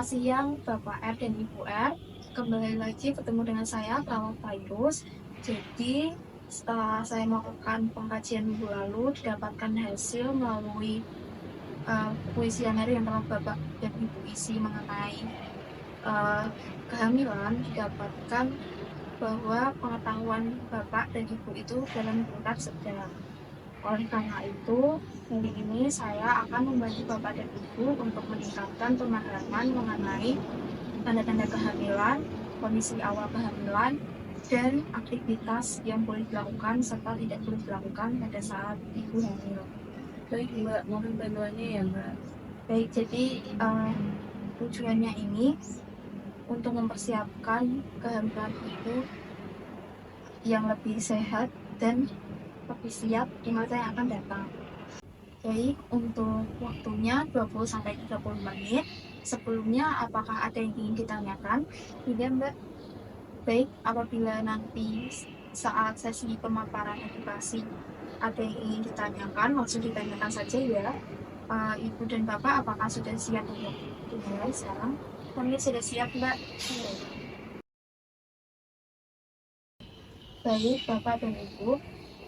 Selamat siang Bapak R dan Ibu R. Kembali lagi ketemu dengan saya Perawat Virus. Jadi setelah saya melakukan pengkajian minggu lalu, didapatkan hasil melalui kuesioner yang telah Bapak dan Ibu isi mengenai uh, kehamilan, didapatkan bahwa pengetahuan Bapak dan Ibu itu dalam tingkat sedang. Oleh karena itu, hari ini saya akan membantu Bapak dan Ibu untuk meningkatkan pemahaman mengenai tanda-tanda kehamilan, kondisi awal kehamilan, dan aktivitas yang boleh dilakukan serta tidak boleh dilakukan pada saat ibu hamil. Baik Mbak, mohon bantuannya ya Mbak. Baik, jadi tujuannya ini untuk mempersiapkan kehamilan ibu yang lebih sehat dan lebih siap di masa yang akan datang. Baik, untuk waktunya 20-30 menit. Sebelumnya, apakah ada yang ingin ditanyakan? Tidak, Mbak. Baik, apabila nanti saat sesi pemaparan edukasi ada yang ingin ditanyakan, langsung ditanyakan saja ya. Ibu dan Bapak, apakah sudah siap untuk dimulai sekarang? Kami sudah siap, Mbak. Baik, Bapak dan Ibu,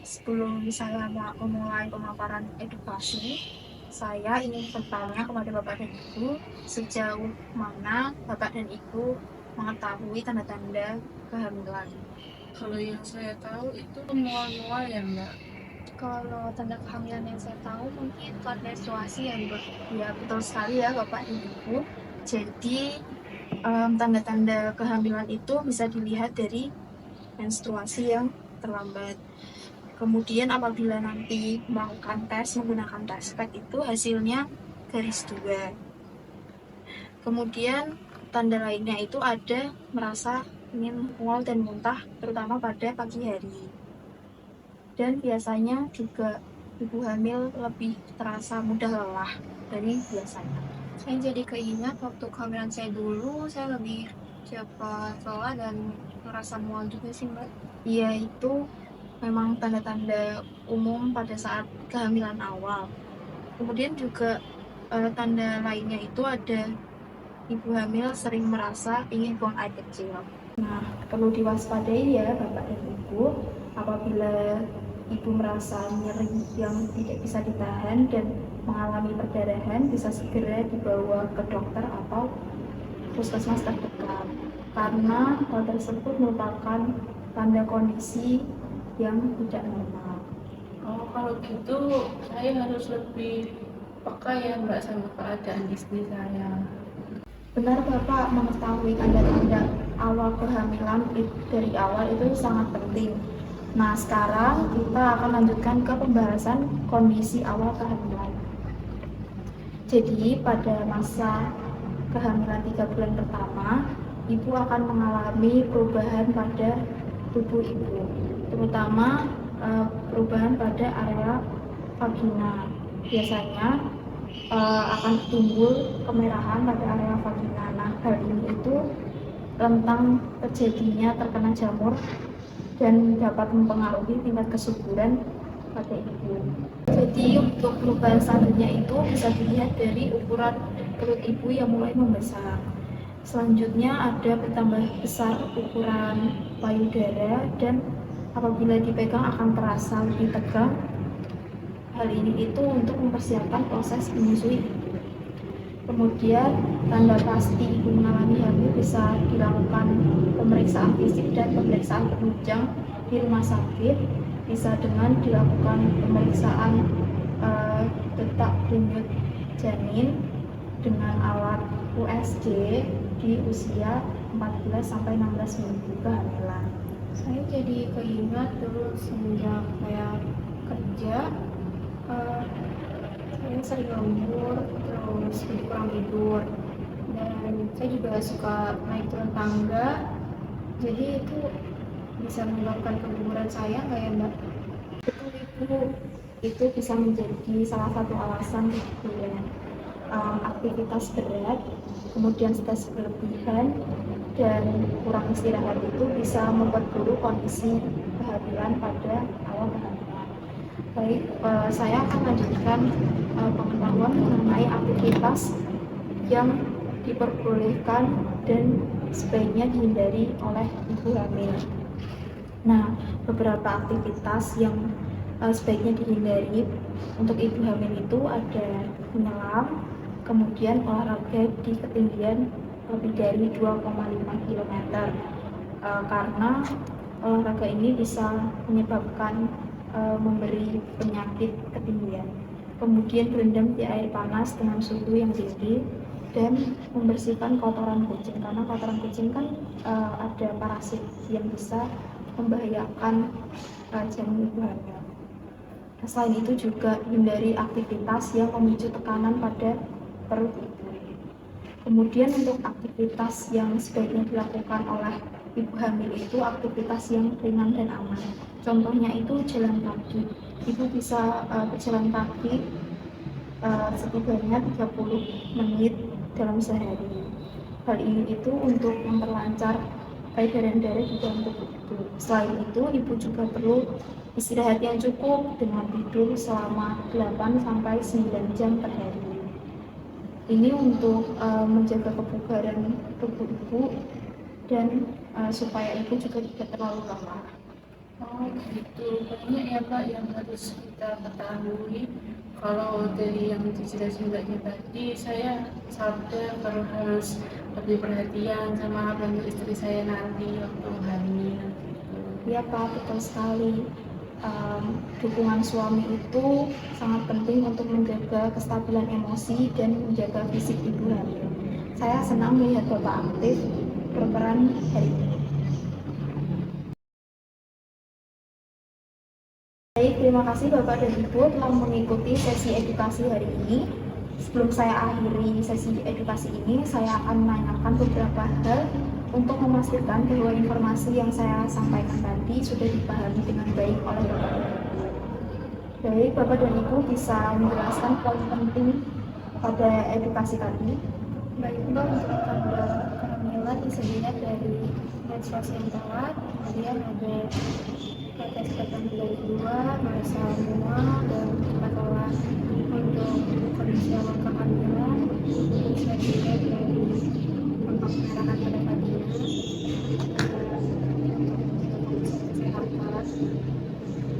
sebelum saya memulai pemaparan edukasi, saya ingin bertanya kepada Bapak dan Ibu, sejauh mana Bapak dan Ibu mengetahui tanda-tanda kehamilan? Kalau yang saya tahu itu mual-mual ya Mbak. Kalau tanda kehamilan yang saya tahu mungkin menstruasi ya, Mbak. Ya, betul sekali ya Bapak dan Ibu. Jadi, tanda-tanda kehamilan itu bisa dilihat dari menstruasi yang terlambat. Kemudian apabila nanti melakukan tes menggunakan test pack itu hasilnya garis 2. Kemudian tanda lainnya itu ada merasa ingin mual dan muntah terutama pada pagi hari. Dan biasanya juga ibu hamil lebih terasa mudah lelah dari biasanya. Saya jadi keingat waktu kehamilan saya dulu, saya lebih cepat lelah dan merasa mual juga sih Mbak. Iya, itu memang tanda-tanda umum pada saat kehamilan awal. Kemudian juga tanda lainnya itu ada ibu hamil sering merasa ingin buang air kecil. Nah, perlu diwaspadai ya Bapak dan Ibu, apabila ibu merasa nyeri yang tidak bisa ditahan dan mengalami perdarahan, bisa segera dibawa ke dokter atau puskesmas terdekat. Karena hal tersebut merupakan tanda kondisi yang tidak normal. Oh kalau gitu saya harus lebih peka ya Mbak sama keadaan istri saya. Benar Bapak, mengetahui tanda-tanda awal kehamilan dari awal itu sangat penting. Nah, sekarang kita akan lanjutkan ke pembahasan kondisi awal kehamilan. Jadi, pada masa kehamilan 3 bulan pertama, ibu akan mengalami perubahan pada tubuh ibu, terutama perubahan pada area vagina. Biasanya akan timbul kemerahan pada area vagina. Nah, hal ini itu rentang terjadinya terkena jamur dan dapat mempengaruhi tingkat kesuburan pada ibu. Jadi untuk perubahan selanjutnya itu bisa dilihat dari ukuran perut ibu yang mulai membesar. Selanjutnya ada bertambah besar ukuran payudara dan apabila dipegang akan terasa lebih tegang. Hal ini itu untuk mempersiapkan proses menyusui. Kemudian tanda pasti ibu mengalami hamil bisa dilakukan pemeriksaan fisik dan pemeriksaan penunjang di rumah sakit, bisa dengan dilakukan pemeriksaan detak denyut janin dengan alat USG di usia 14 sampai 16 minggu kehamilan. Saya jadi keingat dulu semenjak saya kerja, saya sering lembur, terus jadi kurang tidur, dan saya juga suka naik turun tangga, jadi itu bisa menyebabkan keguguran saya nggak ya Mbak? Betul Ibu, itu bisa menjadi salah satu alasan keguguran. Aktivitas berat, kemudian stres berlebihan, dan kurang istirahat itu bisa memperburuk kondisi kehamilan pada awal kehamilan. Baik, saya akan lanjutkan pengetahuan mengenai aktivitas yang diperbolehkan dan sebaiknya dihindari oleh ibu hamil. Nah, beberapa aktivitas yang sebaiknya dihindari untuk ibu hamil itu ada menyelam, kemudian olahraga di ketinggian lebih dari 2,5 km, karena olahraga ini bisa menyebabkan memberi penyakit ketinggian. Kemudian berendam di air panas dengan suhu yang tinggi dan membersihkan kotoran kucing, karena kotoran kucing kan ada parasit yang bisa membahayakan janin ibu hamil. Selain itu juga hindari aktivitas yang memicu tekanan pada perut ibu. Kemudian untuk aktivitas yang sebaiknya dilakukan oleh ibu hamil itu aktivitas yang ringan dan aman. Contohnya itu jalan kaki. Ibu bisa berjalan kaki setidaknya 30 menit dalam sehari. Hal ini itu untuk memperlancar peredaran darah di dalam tubuh ibu. Selain itu, ibu juga perlu istirahat yang cukup dengan tidur selama 8-9 jam per hari. Ini untuk menjaga kebugaran tubuh ibu dan supaya ibu juga tidak terlalu lelah. Oh gitu, banyak ya Pak yang harus kita ketahui. Kalau dari yang dijelasin tadi, saya sadar kalau harus lebih perhatian sama bantu istri saya nanti waktu hamil gitu. Ya Pak, betul sekali. Dukungan suami itu sangat penting untuk menjaga kestabilan emosi dan menjaga fisik ibu hamil. Saya senang melihat Bapak aktif berperan hari ini. Baik, terima kasih Bapak dan Ibu telah mengikuti sesi edukasi hari ini. Sebelum saya akhiri sesi edukasi ini, saya akan menanyakan beberapa hal untuk memastikan bahwa informasi yang saya sampaikan tadi sudah dipahami dengan baik oleh Bapak dan Ibu. Baik, Bapak dan Ibu bisa menjelaskan poin penting pada edukasi tadi. Baik, Mbak, untuk tanggal kehamilan bisa dilihat dari menstruasi yang telat, kemudian ada kecepatan bulan 2, merasa mual dan cepat lelah. Untuk kondisi awal kehamilan bisa dilihat dari kontak pengarahan pada vagina,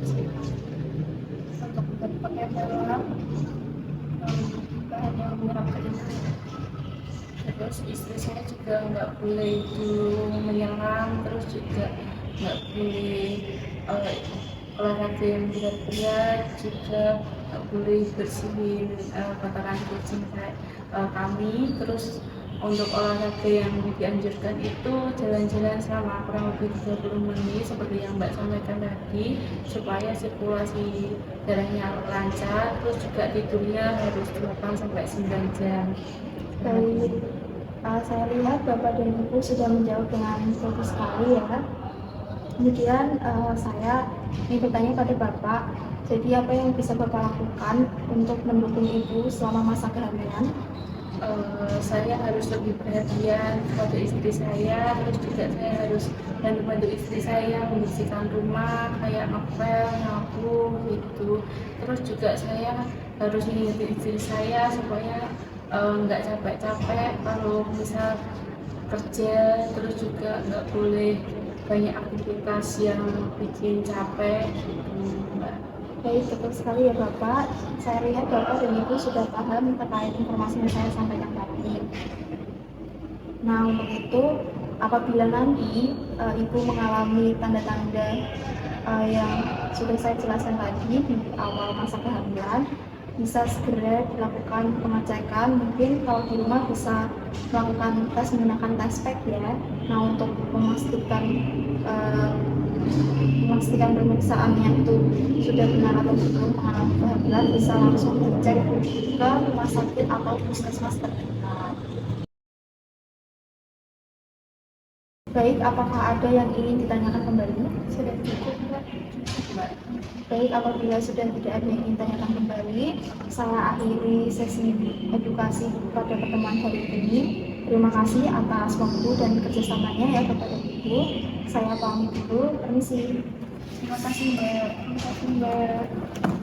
kesehatan, untuk berpakaian dalam, bahan yang menyerap keringat. Terus istri saya juga nggak boleh dulu menyelam, terus juga nggak boleh olahraga yang berat-berat, juga nggak boleh bersihin kotoran kucing kami. Terus untuk olahraga yang dianjurkan itu jalan-jalan selama kurang lebih 30 menit seperti yang Mbak sampaikan tadi, supaya sirkulasi darahnya lancar. Terus juga tidurnya harus 8-9 jam. Baik, saya lihat Bapak dan Ibu sudah menjawab dengan bagus sekali ya. Kemudian saya ingin bertanya pada Bapak, jadi apa yang bisa Bapak lakukan untuk mendukung Ibu selama masa kehamilan? Saya harus lebih perhatian kepada istri saya, terus juga saya harus bantu istri saya membersihkan rumah, kayak ngepel, nyapu gitu. Terus juga saya harus mengingatkan istri saya supaya nggak capek-capek kalau misal kerja, terus juga nggak boleh banyak aktivitas yang bikin capek gitu, Mbak. Baik, betul sekali ya Bapak. Saya lihat Bapak dan Ibu sudah paham terkait informasi yang saya sampaikan tadi. Nah, untuk itu, apabila nanti Ibu mengalami tanda-tanda yang sudah saya jelaskan tadi di awal masa kehamilan, bisa segera dilakukan pengecekan. Mungkin kalau di rumah bisa melakukan tes menggunakan tes pack ya. Nah, untuk memastikan pemeriksaannya itu sudah benar atau belum mengalami kehamilan, bisa langsung dicek ke rumah sakit atau puskesmas terdekat. Baik, apakah ada yang ingin ditanyakan kembali? Sudah cukup, Mbak. Baik, apabila sudah tidak ada yang ingin ditanyakan kembali, saya akhiri sesi edukasi pada pertemuan hari ini. Terima kasih atas waktu dan kerjasamanya ya Bapak dan Ibu. Saya pamit dulu, permisi. Terima kasih, Mbak. Terima kasih Mbak.